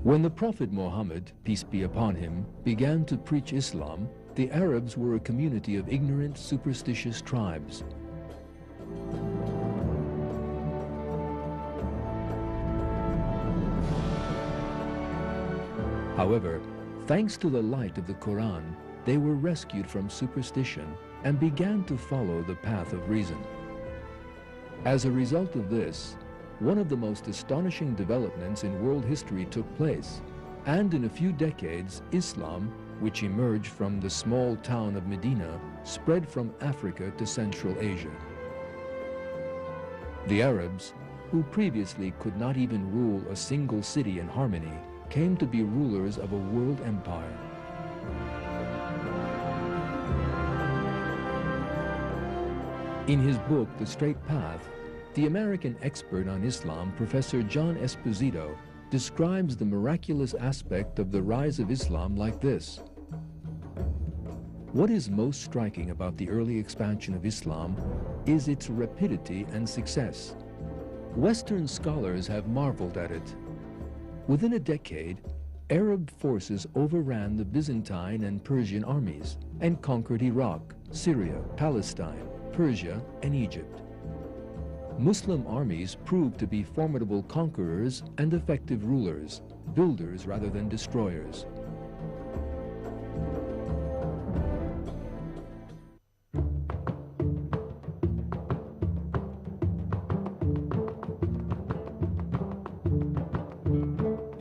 When the Prophet Muhammad, peace be upon him, began to preach Islam, the Arabs were a community of ignorant, superstitious tribes. However, thanks to the light of the Quran, they were rescued from superstition and began to follow the path of reason. As a result of this, one of the most astonishing developments in world history took place, and in a few decades, Islam, which emerged from the small town of Medina, spread from Africa to Central Asia. The Arabs, who previously could not even rule a single city in harmony, came to be rulers of a world empire. In his book, The Straight Path, the American expert on Islam, Professor John Esposito, describes the miraculous aspect of the rise of Islam like this. What is most striking about the early expansion of Islam is its rapidity and success. Western scholars have marveled at it. Within a decade, Arab forces overran the Byzantine and Persian armies and conquered Iraq, Syria, Palestine, Persia, and Egypt. Muslim armies proved to be formidable conquerors and effective rulers, builders rather than destroyers.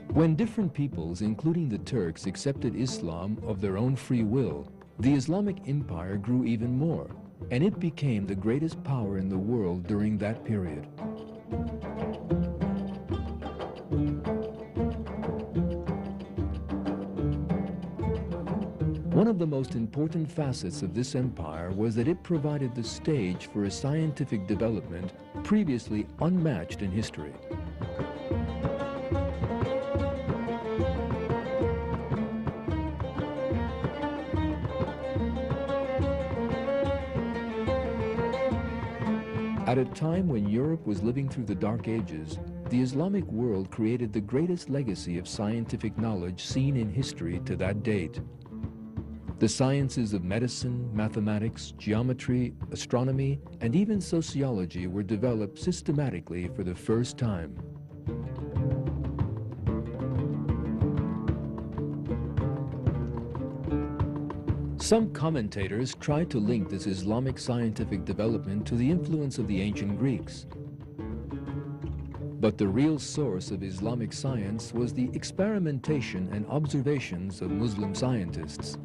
When different peoples, including the Turks, accepted Islam of their own free will, the Islamic Empire grew even more, and it became the greatest power in the world during that period. One of the most important facets of this empire was that it provided the stage for a scientific development previously unmatched in history. At a time when Europe was living through the Dark Ages, the Islamic world created the greatest legacy of scientific knowledge seen in history to that date. The sciences of medicine, mathematics, geometry, astronomy, and even sociology were developed systematically for the first time. Some commentators try to link this Islamic scientific development to the influence of the ancient Greeks. But the real source of Islamic science was the experimentation and observations of Muslim scientists.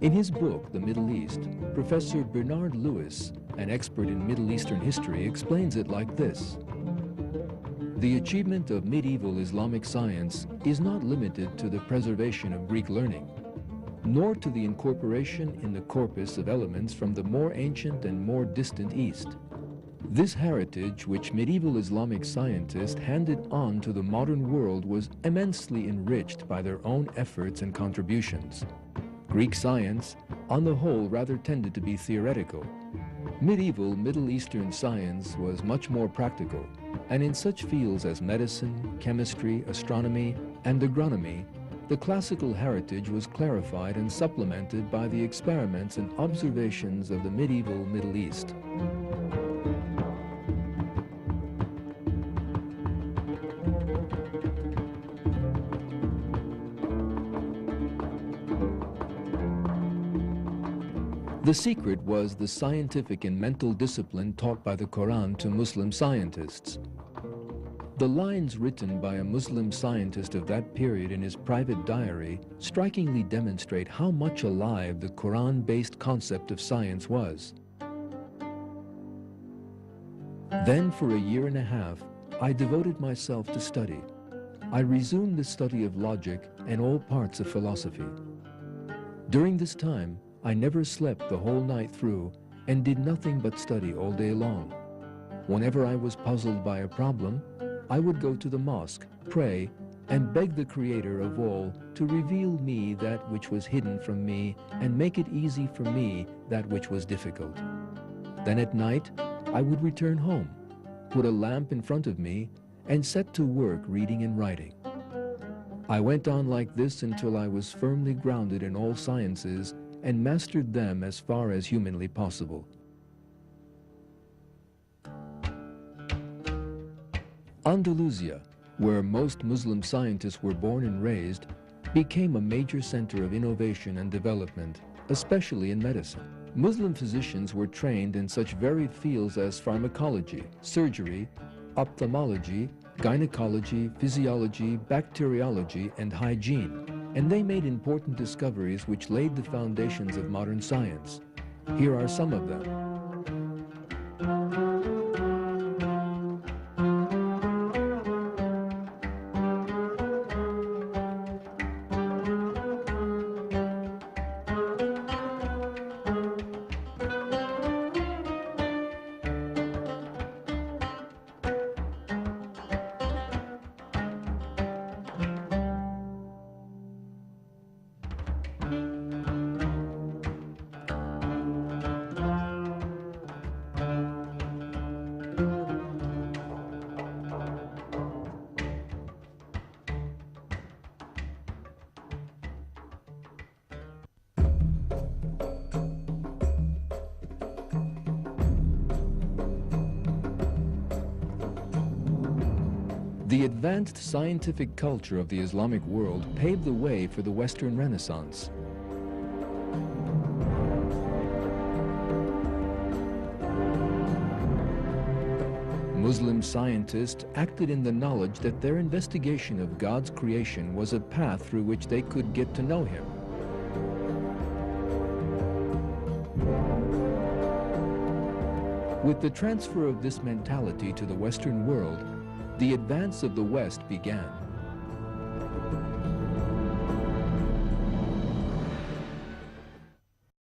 In his book, The Middle East, Professor Bernard Lewis, an expert in Middle Eastern history, explains it like this. The achievement of medieval Islamic science is not limited to the preservation of Greek learning, nor to the incorporation in the corpus of elements from the more ancient and more distant East. This heritage which medieval Islamic scientists handed on to the modern world was immensely enriched by their own efforts and contributions. Greek science, on the whole, rather tended to be theoretical. Medieval Middle Eastern science was much more practical, and in such fields as medicine, chemistry, astronomy, and agronomy, the classical heritage was clarified and supplemented by the experiments and observations of the medieval Middle East. The secret was the scientific and mental discipline taught by the Quran to Muslim scientists. The lines written by a Muslim scientist of that period in his private diary strikingly demonstrate how much alive the Quran-based concept of science was. Then, for a year and a half, I devoted myself to study. I resumed the study of logic and all parts of philosophy. During this time, I never slept the whole night through and did nothing but study all day long. Whenever I was puzzled by a problem, I would go to the mosque, pray, and beg the Creator of all to reveal me that which was hidden from me and make it easy for me that which was difficult. Then at night, I would return home, put a lamp in front of me, and set to work reading and writing. I went on like this until I was firmly grounded in all sciences and mastered them as far as humanly possible. Andalusia, where most Muslim scientists were born and raised, became a major center of innovation and development, especially in medicine. Muslim physicians were trained in such varied fields as pharmacology, surgery, ophthalmology, gynecology, physiology, bacteriology, and hygiene, and they made important discoveries which laid the foundations of modern science. Here are some of them. The advanced scientific culture of the Islamic world paved the way for the Western Renaissance. Muslim scientists acted in the knowledge that their investigation of God's creation was a path through which they could get to know Him. With the transfer of this mentality to the Western world, the advance of the West began.